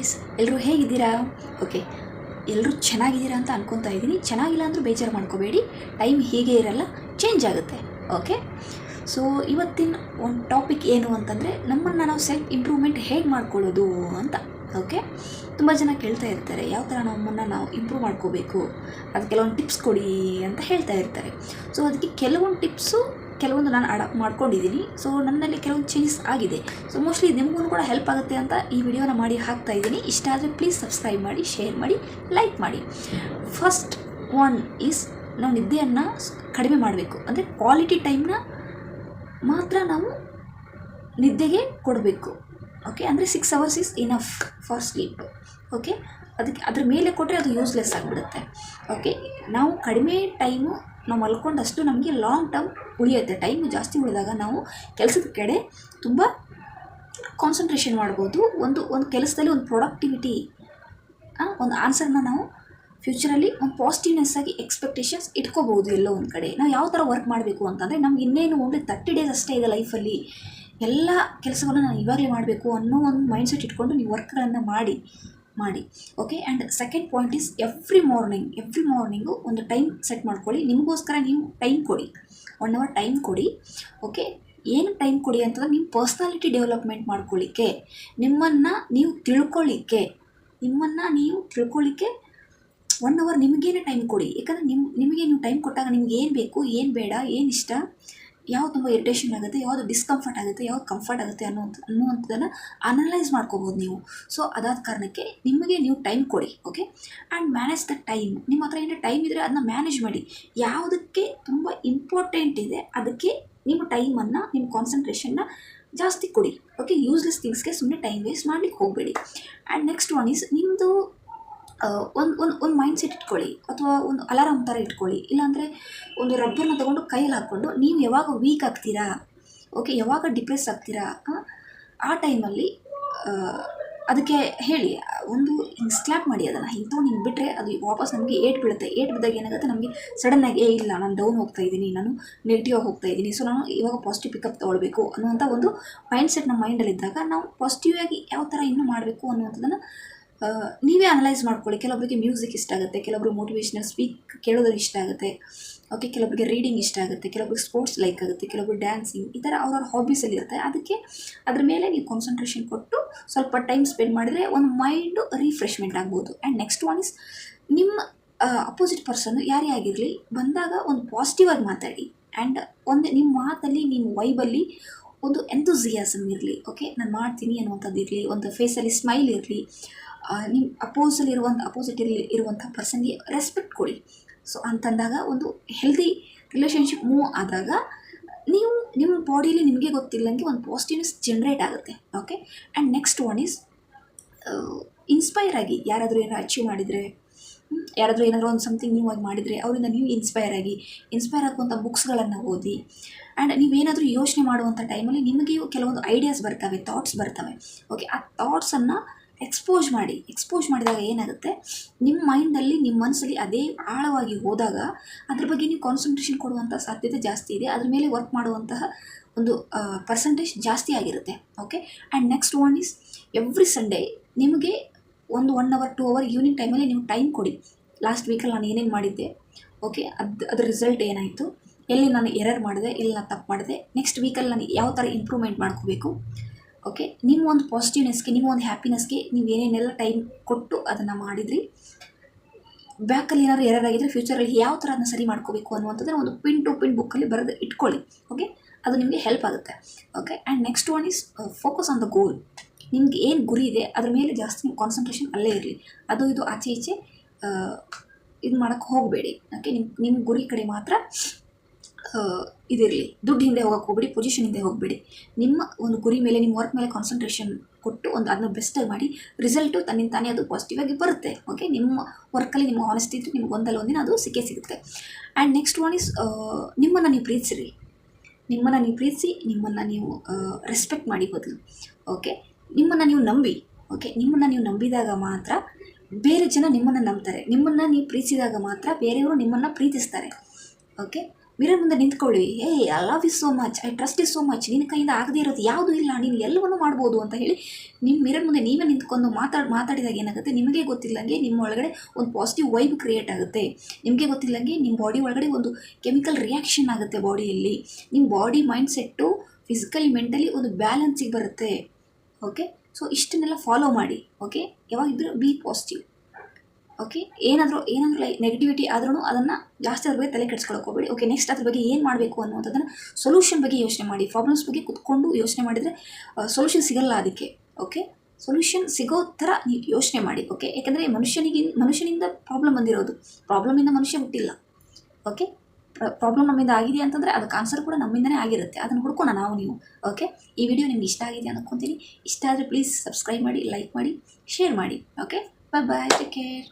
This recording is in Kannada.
ಗೈಸ್, ಎಲ್ಲರೂ ಹೇಗಿದ್ದೀರಾ? ಓಕೆ, ಎಲ್ಲರೂ ಚೆನ್ನಾಗಿದ್ದೀರಾ ಅಂತ ಅನ್ಕೊತಾ ಇದ್ದೀನಿ. ಚೆನ್ನಾಗಿಲ್ಲ ಅಂದರೂ ಬೇಜಾರು ಮಾಡ್ಕೋಬೇಡಿ, ಟೈಮ್ ಹೀಗೆ ಇರಲ್ಲ, ಚೇಂಜ್ ಆಗುತ್ತೆ. ಓಕೆ, ಸೊ ಇವತ್ತಿನ ಒಂದು ಟಾಪಿಕ್ ಏನು ಅಂತಂದರೆ ನಮ್ಮನ್ನು ನಾವು ಸೆಲ್ಫ್ ಇಂಪ್ರೂವ್ಮೆಂಟ್ ಹೇಗೆ ಮಾಡ್ಕೊಳ್ಳೋದು ಅಂತ. ಓಕೆ, ತುಂಬ ಜನ ಕೇಳ್ತಾ ಇರ್ತಾರೆ ಯಾವ ಥರ ನಮ್ಮನ್ನು ನಾವು ಇಂಪ್ರೂವ್ ಮಾಡ್ಕೋಬೇಕು, ಅದು ಕೆಲವೊಂದು ಟಿಪ್ಸ್ ಕೊಡಿ ಅಂತ ಹೇಳ್ತಾ ಇರ್ತಾರೆ. ಸೊ ಅದಕ್ಕೆ ಕೆಲವೊಂದು ಟಿಪ್ಸು ಕೆಲವೊಂದು ನಾನು ಅಡಾಪ್ಟ್ ಮಾಡ್ಕೊಂಡಿದ್ದೀನಿ. ಸೊ ನನ್ನಲ್ಲಿ ಕೆಲವೊಂದು ಚೇಂಜಸ್ ಆಗಿದೆ. ಸೊ ಮೋಸ್ಟ್ಲಿ ನಿಮಗೂ ಕೂಡ ಹೆಲ್ಪ್ ಆಗುತ್ತೆ ಅಂತ ಈ ವಿಡಿಯೋನ ಮಾಡಿ ಹಾಕ್ತಾ ಇದ್ದೀನಿ. ಇಷ್ಟ ಆದರೆ ಪ್ಲೀಸ್ ಸಬ್ಸ್ಕ್ರೈಬ್ ಮಾಡಿ, ಶೇರ್ ಮಾಡಿ, ಲೈಕ್ ಮಾಡಿ. ಫಸ್ಟ್ ಒನ್ ಈಸ್ ನಾವು ನಿದ್ದೆಯನ್ನು ಕಡಿಮೆ ಮಾಡಬೇಕು. ಅಂದರೆ ಕ್ವಾಲಿಟಿ ಟೈಮ್ನ ಮಾತ್ರ ನಾವು ನಿದ್ದೆಗೆ ಕೊಡಬೇಕು. ಓಕೆ, ಅಂದರೆ 6 hours is enough for sleep. Okay, ಅದಕ್ಕೆ ಅದ್ರ ಮೇಲೆ ಕೊಟ್ಟರೆ ಅದು ಯೂಸ್ಲೆಸ್ ಆಗಿಬಿಡುತ್ತೆ. ಓಕೆ, ನಾವು ಕಡಿಮೆ ಟೈಮು ನಾವು ಮಲ್ಕೊಂಡಷ್ಟು ನಮಗೆ ಲಾಂಗ್ ಟರ್ಮ್ ಉಳಿಯುತ್ತೆ. ಟೈಮು ಜಾಸ್ತಿ ಉಳಿದಾಗ ನಾವು ಕೆಲಸದ ಕಡೆ ತುಂಬ ಕಾನ್ಸಂಟ್ರೇಷನ್ ಮಾಡ್ಬೋದು. ಒಂದು ಕೆಲಸದಲ್ಲಿ ಒಂದು ಪ್ರೊಡಕ್ಟಿವಿಟಿ, ಒಂದು ಆನ್ಸರ್ನ ನಾವು ಫ್ಯೂಚರಲ್ಲಿ ಒಂದು ಪಾಸಿಟಿವ್ನೆಸ್ ಆಗಿ ಎಕ್ಸ್ಪೆಕ್ಟೇಷನ್ಸ್ ಇಟ್ಕೋಬೋದು. ಎಲ್ಲೋ ಒಂದು ಕಡೆ ನಾವು ಯಾವ ಥರ ವರ್ಕ್ ಮಾಡಬೇಕು ಅಂತಂದರೆ, ನಮ್ಗೆ ಇನ್ನೇನು ಓನ್ಲಿ 30 days ಅಷ್ಟೇ ಇದೆ ಲೈಫಲ್ಲಿ, ಎಲ್ಲ ಕೆಲಸಗಳನ್ನ ನಾನು ಇವಾಗಲೇ ಮಾಡಬೇಕು ಅನ್ನೋ ಒಂದು ಮೈಂಡ್ಸೆಟ್ ಇಟ್ಕೊಂಡು ನೀವು ವರ್ಕ್ಗಳನ್ನು ಮಾಡಿ. Okay, and second point is every morning ಒಂದು ಟೈಮ್ ಸೆಟ್ ಮಾಡ್ಕೊಳ್ಳಿ. ನಿಮಗೋಸ್ಕರ ನೀವು ಟೈಮ್ ಕೊಡಿ, 1 hour ಟೈಮ್ ಕೊಡಿ. ಓಕೆ, ಏನು ಟೈಮ್ ಕೊಡಿ ಅಂತಂದರೆ ನಿಮ್ಮ ಪರ್ಸ್ನಾಲಿಟಿ ಡೆವಲಪ್ಮೆಂಟ್ ಮಾಡ್ಕೊಳ್ಳಿಕ್ಕೆ, ನಿಮ್ಮನ್ನು ನೀವು ತಿಳ್ಕೊಳ್ಳಿಕ್ಕೆ 1 hour ನಿಮಗೇನೆ ಟೈಮ್ ಕೊಡಿ. ಯಾಕಂದರೆ ನಿಮಗೆ ನೀವು ಟೈಮ್ ಕೊಟ್ಟಾಗ ನಿಮ್ಗೆ ಏನು ಬೇಕು, ಏನು ಬೇಡ, ಏನು ಇಷ್ಟ, ಯಾವುದು ತುಂಬ ಇರಿಟೇಷನ್ ಆಗುತ್ತೆ, ಯಾವುದು ಡಿಸ್ಕಂಫರ್ಟ್ ಆಗುತ್ತೆ, ಯಾವುದು ಕಂಫರ್ಟ್ ಆಗುತ್ತೆ ಅನ್ನುವಂಥದ್ದನ್ನು ಅನಲೈಸ್ ಮಾಡ್ಕೋಬೋದು ನೀವು. ಸೊ ಅದಾದ ಕಾರಣಕ್ಕೆ ನಿಮಗೆ ನೀವು ಟೈಮ್ ಕೊಡಿ. Okay, and manage the time. ನಿಮ್ಮ ಹತ್ರ ಏನಾರ ಟೈಮ್ ಇದ್ದರೆ ಅದನ್ನ ಮ್ಯಾನೇಜ್ ಮಾಡಿ. ಯಾವುದಕ್ಕೆ ತುಂಬ ಇಂಪಾರ್ಟೆಂಟ್ ಇದೆ ಅದಕ್ಕೆ ನಿಮ್ಮ ಟೈಮನ್ನು, ನಿಮ್ಮ ಕಾನ್ಸಂಟ್ರೇಷನ್ನ ಜಾಸ್ತಿ ಕೊಡಿ. ಓಕೆ, ಯೂಸ್ಲೆಸ್ ಥಿಂಗ್ಸ್ಗೆ ಸುಮ್ಮನೆ ಟೈಮ್ ವೇಸ್ಟ್ ಮಾಡಲಿಕ್ಕೆ ಹೋಗಬೇಡಿ. ಆ್ಯಂಡ್ ನೆಕ್ಸ್ಟ್ ಒನ್ ಈಸ್ ನಿಮ್ಮದು ಒಂದು ಮೈಂಡ್ ಸೆಟ್ ಇಟ್ಕೊಳ್ಳಿ, ಅಥವಾ ಒಂದು ಅಲಾರಾಮ್ ಥರ ಇಟ್ಕೊಳ್ಳಿ. ಇಲ್ಲಾಂದರೆ ಒಂದು ರಬ್ಬರ್ನ ತೊಗೊಂಡು ಕೈಯಲ್ಲಿ ಹಾಕ್ಕೊಂಡು ನೀವು ಯಾವಾಗ ವೀಕ್ ಆಗ್ತೀರಾ, ಓಕೆ, ಯಾವಾಗ ಡಿಪ್ರೆಸ್ ಆಗ್ತೀರಾ, ಆ ಟೈಮಲ್ಲಿ ಅದಕ್ಕೆ ಹೇಳಿ, ಒಂದು ಹಿಂಗೆ ಸ್ಲ್ಯಾಪ್ ಮಾಡಿ, ಅದನ್ನು ಹಿಂಗೆ ತೊಗೊಂಡು ಹಿಂಗೆ ಬಿಟ್ಟರೆ ಅದು ವಾಪಸ್ ನಮಗೆ ಏಟ್ ಬೀಳುತ್ತೆ. ಏಟ್ ಬಿದ್ದಾಗ ಏನಾಗುತ್ತೆ, ನಮಗೆ ಸಡನ್ನಾಗಿ ಇಲ್ಲ ನಾನು ಡೌನ್ ಹೋಗ್ತಾ ಇದ್ದೀನಿ, ನಾನು ನೆಗೆಟಿವ್ ಆಗಿ ಹೋಗ್ತಾ ಇದ್ದೀನಿ, ಸೊ ನಾನು ಇವಾಗ ಪಾಸಿಟಿವ್ ಪಿಕಪ್ ತೊಗೊಳ್ಬೇಕು ಅನ್ನುವಂಥ ಒಂದು ಮೈಂಡ್ ಸೆಟ್ ನಮ್ಮ ಮೈಂಡಲ್ಲಿದ್ದಾಗ ನಾವು ಪಾಸಿಟಿವ್ ಆಗಿ ಯಾವ ಥರ ಇನ್ನೂ ಮಾಡಬೇಕು ಅನ್ನುವಂಥದ್ದನ್ನು ನೀವೇ ಅನಲೈಸ್ ಮಾಡ್ಕೊಳ್ಳಿ. ಕೆಲವೊಬ್ಬರಿಗೆ ಮ್ಯೂಸಿಕ್ ಇಷ್ಟ ಆಗುತ್ತೆ, ಕೆಲವೊಬ್ಬರು ಮೋಟಿವೇಶ್ನಲ್ ಸ್ಪೀಕ್ ಕೇಳೋದು ಇಷ್ಟ ಆಗುತ್ತೆ. ಓಕೆ, ಕೆಲವೊಬ್ಬರಿಗೆ ರೀಡಿಂಗ್ ಇಷ್ಟ ಆಗುತ್ತೆ, ಕೆಲವೊಬ್ಬರಿಗೆ ಸ್ಪೋರ್ಟ್ಸ್ ಲೈಕ್ ಆಗುತ್ತೆ, ಕೆಲವೊಬ್ಬರು ಡ್ಯಾನ್ಸಿಂಗ್, ಈ ಥರ ಅವ್ರವ್ರ ಹಾಬೀಸಲ್ಲಿ ಇರುತ್ತೆ. ಅದಕ್ಕೆ ಅದ್ರ ಮೇಲೆ ನೀವು ಕಾನ್ಸಂಟ್ರೇಷನ್ ಕೊಟ್ಟು ಸ್ವಲ್ಪ ಟೈಮ್ ಸ್ಪೆಂಡ್ ಮಾಡಿದರೆ ಒಂದು ಮೈಂಡು ರಿಫ್ರೆಶ್ಮೆಂಟ್ ಆಗ್ಬೋದು. ಆ್ಯಂಡ್ ನೆಕ್ಸ್ಟ್ ಒನ್ ಇಸ್ ನಿಮ್ಮ ಅಪೋಸಿಟ್ ಪರ್ಸನ್ನು ಯಾರೇ ಆಗಿರಲಿ ಬಂದಾಗ ಒಂದು ಪಾಸಿಟಿವ್ ಆಗಿ ಮಾತಾಡಿ. ಆ್ಯಂಡ್ ನಿಮ್ಮ ಮಾತಲ್ಲಿ, ನಿಮ್ಮ ವೈಬಲ್ಲಿ ಒಂದು ಎಂಥೂಸಿಯಾಸಮ್ ಇರಲಿ. ಓಕೆ, ನಾನು ಮಾಡ್ತೀನಿ ಅನ್ನುವಂಥದ್ದು ಇರಲಿ, ಒಂದು ಫೇಸಲ್ಲಿ ಸ್ಮೈಲ್ ಇರಲಿ. ನಿಮ್ಮ ಅಪೋಸಿಟ್ ಇರುವಂಥ ಪರ್ಸನ್ಗೆ ರೆಸ್ಪೆಕ್ಟ್ ಕೊಡಿ. ಸೊ ಅಂತಂದಾಗ ಒಂದು ಹೆಲ್ದಿ ರಿಲೇಷನ್ಶಿಪ್ ಮೂವ್ ಆದಾಗ ನೀವು ನಿಮ್ಮ ಬಾಡಿಯಲ್ಲಿ ನಿಮಗೆ ಗೊತ್ತಿಲ್ಲಂಗೆ ಒಂದು ಪಾಸಿಟಿವ್ನೆಸ್ ಜನ್ರೇಟ್ ಆಗುತ್ತೆ. Okay, and next one is inspire ಆಗಿ ಯಾರಾದರೂ ಏನಾರು ಅಚೀವ್ ಮಾಡಿದರೆ, ಯಾರಾದರೂ ಏನಾದರೂ ಒಂದು ಸಮಥಿಂಗ್ ನ್ಯೂ ಆಗಿ ಮಾಡಿದರೆ ಅವರಿಂದ ನೀವು ಇನ್ಸ್ಪೈರ್ ಆಗುವಂಥ ಬುಕ್ಸ್ಗಳನ್ನು ಓದಿ. ಆ್ಯಂಡ್ ನೀವೇನಾದರೂ ಯೋಚನೆ ಮಾಡುವಂಥ ಟೈಮಲ್ಲಿ ನಿಮಗೆ ಕೆಲವೊಂದು ಐಡಿಯಾಸ್ ಬರ್ತವೆ, ಥಾಟ್ಸ್ ಬರ್ತವೆ. ಓಕೆ, ಆ ಥಾಟ್ಸನ್ನು ಎಕ್ಸ್ಪೋಸ್ ಮಾಡಿದಾಗ ಏನಾಗುತ್ತೆ, ನಿಮ್ಮ ಮೈಂಡಲ್ಲಿ, ನಿಮ್ಮ ಮನಸ್ಸಲ್ಲಿ ಅದೇ ಆಳವಾಗಿ ಹೋದಾಗ ಅದ್ರ ಬಗ್ಗೆ ನೀವು ಕಾನ್ಸಂಟ್ರೇಷನ್ ಕೊಡುವಂಥ ಸಾಧ್ಯತೆ ಜಾಸ್ತಿ ಇದೆ. ಅದ್ರ ಮೇಲೆ ವರ್ಕ್ ಮಾಡುವಂತಹ ಒಂದು ಪರ್ಸೆಂಟೇಜ್ ಜಾಸ್ತಿ ಆಗಿರುತ್ತೆ. Okay, and next one is every Sunday ನಿಮಗೆ ಒಂದು 1 hour 2 hour ಈವ್ನಿಂಗ್ ಟೈಮಲ್ಲಿ ನೀವು ಟೈಮ್ ಕೊಡಿ. ಲಾಸ್ಟ್ ವೀಕಲ್ಲಿ ನಾನು ಏನೇನು ಮಾಡಿದ್ದೆ, ಓಕೆ, ಅದ್ರ ರಿಸಲ್ಟ್ ಏನಾಯಿತು, ಎಲ್ಲಿ ನಾನು ಎರರ್ ಮಾಡಿದೆ, ಎಲ್ಲಿ ನಾನು ತಪ್ಪು ಮಾಡಿದೆ, ನೆಕ್ಸ್ಟ್ ವೀಕಲ್ಲಿ ನಾನು ಯಾವ ಥರ ಇಂಪ್ರೂವ್ಮೆಂಟ್ ಮಾಡ್ಕೋಬೇಕು. ಓಕೆ, ನಿಮ್ಮ ಒಂದು ಪಾಸಿಟಿವ್ನೆಸ್ಗೆ, ನಿಮ್ಮ ಒಂದು ಹ್ಯಾಪಿನೆಸ್ಗೆ ನೀವು ಏನೇನೆಲ್ಲ ಟೈಮ್ ಕೊಟ್ಟು ಅದನ್ನು ಮಾಡಿದ್ರಿ, ಬ್ಯಾಕಲ್ಲಿ ಏನಾದರೂ ಎರರ್ ಆಗಿದ್ದರೆ ಫ್ಯೂಚರಲ್ಲಿ ಯಾವ ಥರ ಅದನ್ನ ಸರಿ ಮಾಡ್ಕೋಬೇಕು ಅನ್ನುವಂಥದ್ದನ್ನು ಒಂದು ಪಿನ್ ಟು ಪಿನ್ ಬುಕ್ಕಲ್ಲಿ ಬರೆದು ಇಟ್ಕೊಳ್ಳಿ. ಓಕೆ, ಅದು ನಿಮಗೆ ಹೆಲ್ಪ್ ಆಗುತ್ತೆ. Okay, and next one is focus on the goal. ನಿಮ್ಗೆ ಏನು ಗುರಿ ಇದೆ ಅದ್ರ ಮೇಲೆ ಜಾಸ್ತಿ ನಿಮ್ಮ ಕಾನ್ಸಂಟ್ರೇಷನ್ ಅಲ್ಲೇ ಇರಲಿ. ಅದು ಇದು ಆಚೆ ಈಚೆ ಇದು ಮಾಡೋಕ್ಕೆ ಹೋಗಬೇಡಿ. ಓಕೆ, ನಿಮ್ಮ ಗುರಿ ಕಡೆ ಮಾತ್ರ ಇದಿರಲಿ. ದುಡ್ಡು ಹಿಂದೆ ಹೋಗೋಕ್ಕೆ ಹೋಗಬೇಡಿ, ಪೊಸಿಷನ್ ಹಿಂದೆ ಹೋಗಬೇಡಿ. ನಿಮ್ಮ ಒಂದು ಗುರಿ ಮೇಲೆ, ನಿಮ್ಮ ವರ್ಕ್ ಮೇಲೆ ಕಾನ್ಸಂಟ್ರೇಷನ್ ಕೊಟ್ಟು ಅದನ್ನ ಬೆಸ್ಟಾಗಿ ಮಾಡಿ. ರಿಸಲ್ಟು ತನ್ನಿಂದ ತಾನೇ ಅದು ಪಾಸಿಟಿವ್ ಆಗಿ ಬರುತ್ತೆ. ಓಕೆ, ನಿಮ್ಮ ವರ್ಕಲ್ಲಿ ನಿಮ್ಮ ಆನೆಸ್ಟಿ ಇದ್ದರೆ ನಿಮ್ಗೆ ಒಂದಲ್ಲ ಒಂದಿನ ಅದು ಸಿಗುತ್ತೆ. ಆ್ಯಂಡ್ ನೆಕ್ಸ್ಟ್ ಒನ್ ಈಸ್ ನಿಮ್ಮನ್ನು ನೀವು ಪ್ರೀತಿಸಿರಿ. ನಿಮ್ಮನ್ನು ನೀವು ರೆಸ್ಪೆಕ್ಟ್ ಮಾಡಿ ಬದಲು. ಓಕೆ, ನಿಮ್ಮನ್ನು ನೀವು ನಂಬಿ. ಓಕೆ, ನಿಮ್ಮನ್ನು ನೀವು ನಂಬಿದಾಗ ಮಾತ್ರ ಬೇರೆ ಜನ ನಿಮ್ಮನ್ನು ನಂಬ್ತಾರೆ. ನಿಮ್ಮನ್ನು ನೀವು ಪ್ರೀತಿಸಿದಾಗ ಮಾತ್ರ ಬೇರೆಯವರು ನಿಮ್ಮನ್ನು ಪ್ರೀತಿಸ್ತಾರೆ. ಓಕೆ, ಮಿರರ್ ಮುಂದೆ ನಿಂತ್ಕೊಳ್ಳಿ, I love you so much, I trust you so much, ನಿನ್ನ ಕೈಯಿಂದ ಆಗದೇ ಇರೋದು ಯಾವುದೂ ಇಲ್ಲ, ನೀನು ಎಲ್ಲವನ್ನೂ ಮಾಡ್ಬೋದು ಅಂತ ಹೇಳಿ ನಿಮ್ಮ ಮಿರರ್ ಮುಂದೆ ನೀವೇ ನಿಂತ್ಕೊಂಡು ಮಾತಾಡಿದಾಗ ಏನಾಗುತ್ತೆ, ನಿಮಗೆ ಗೊತ್ತಿಲ್ಲಂಗೆ ನಿಮ್ಮ ಒಳಗಡೆ ಒಂದು ಪಾಸಿಟಿವ್ ವೈಬ್ ಕ್ರಿಯೇಟ್ ಆಗುತ್ತೆ. ನಿಮಗೆ ಗೊತ್ತಿಲ್ಲಂಗೆ ನಿಮ್ಮ ಬಾಡಿ ಒಳಗಡೆ ಒಂದು ಕೆಮಿಕಲ್ ರಿಯಾಕ್ಷನ್ ಆಗುತ್ತೆ ಬಾಡಿಯಲ್ಲಿ. ನಿಮ್ಮ body mindset physically mentally ಒಂದು ಬ್ಯಾಲೆನ್ಸಿಗೆ ಬರುತ್ತೆ. ಓಕೆ, ಸೊ ಇಷ್ಟನ್ನೆಲ್ಲ ಫಾಲೋ ಮಾಡಿ. ಓಕೆ, ಯಾವಾಗಿದ್ದರೂ ಬಿ ಪಾಸಿಟಿವ್. ಓಕೆ, ಏನಾದರೂ ನೆಗೆಟಿವಿಟಿ ಆದ್ರೂ ಅದನ್ನು ಜಾಸ್ತಿ ಅದ್ರ ಬಗ್ಗೆ ತಲೆ ಕೆಡಿಸ್ಕೊಳಕ್ಕೆ ಹೋಗಬೇಡಿ. ಓಕೆ, ನೆಕ್ಸ್ಟ್ ಅದ್ರ ಬಗ್ಗೆ ಏನು ಮಾಡಬೇಕು ಅನ್ನುವಂಥದ್ದನ್ನು ಸೊಲ್ಯೂಷನ್ ಬಗ್ಗೆ ಯೋಚನೆ ಮಾಡಿ. ಪ್ರಾಬ್ಲಮ್ಸ್ ಬಗ್ಗೆ ಕುತ್ಕೊಂಡು ಯೋಚನೆ ಮಾಡಿದರೆ ಸೊಲ್ಯೂಷನ್ ಸಿಗಲ್ಲ ಅದಕ್ಕೆ. ಓಕೆ, ಸೊಲ್ಯೂಷನ್ ಸಿಗೋ ಥರ ನೀವು ಯೋಚನೆ ಮಾಡಿ. ಓಕೆ, ಯಾಕೆಂದರೆ ಮನುಷ್ಯನಿಂದ ಪ್ರಾಬ್ಲಮ್ ಬಂದಿರೋದು, ಪ್ರಾಬ್ಲಮಿಂದ ಮನುಷ್ಯ ಹುಟ್ಟಿಲ್ಲ. ಓಕೆ, ಪ್ರಾಬ್ಲಮ್ ನಮ್ಮಿಂದ ಆಗಿದೆ ಅಂತಂದರೆ ಅದಕ್ಕೆ ಆನ್ಸರ್ ಕೂಡ ನಮ್ಮಿಂದನೇ ಆಗಿರುತ್ತೆ. ಅದನ್ನು ಹುಡ್ಕೋಣ ನಾವು ನೀವು. ಓಕೆ, ಈ ವಿಡಿಯೋ ನಿಮ್ಗೆ ಇಷ್ಟ ಆಗಿದೆ ಅನ್ಕೊತೀನಿ. ಇಷ್ಟ ಆದರೆ ಪ್ಲೀಸ್ ಸಬ್ಸ್ಕ್ರೈಬ್ ಮಾಡಿ, ಲೈಕ್ ಮಾಡಿ, ಶೇರ್ ಮಾಡಿ. ಓಕೆ, ಬಾಯ್ ಬಾಯ್, ಟೇಕ್ ಕೇರ್.